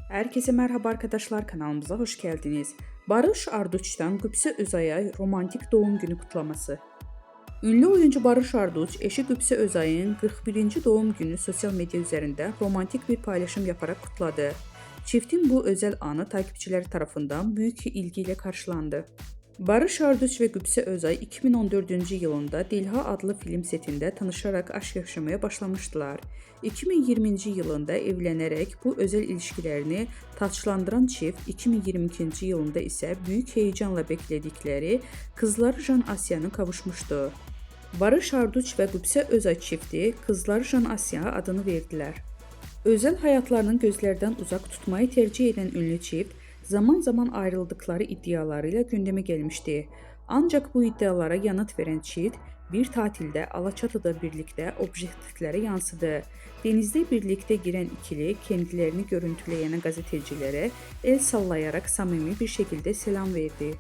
Herkese merhaba arkadaşlar, kanalımıza hoş geldiniz. Barış Arduç'tan Qübsə Özay'a romantik doğum günü kutlaması. Ünlü oyuncu Barış Arduç, eşi Qübsə Özay'ın 41. doğum günü sosyal medya üzerinde romantik bir paylaşım yaparak kutladı. Çiftin bu özel anı takipçileri tarafından büyük ilgiyle karşılandı. Barış Arduç ve Qübsə Özay 2014-cü yılında Dilha adlı film setində tanışarak aşk yaşamaya başlamışdılar. 2020-ci yılında evlənərək bu özel ilişkilərini taçlandıran çift 2022-ci yılında isə büyük heyecanla bekledikləri kızları Jan Asya'nın kavuşmuşdu. Barış Arduç ve Qübsə Özay çifti kızları Jan Asya adını verdiler. Özel hayatlarının gözlerden uzak tutmayı tercih eden ünlü çift, zaman zaman ayrıldıkları iddialarıyla gündeme gelmişti. Ancak bu iddialara yanıt veren çift, bir tatilde Alaçatı'da birlikte objektiflere yansıdı. Denizde birlikte giren ikili kendilerini görüntüleyen gazetecilere el sallayarak samimi bir şekilde selam verdi.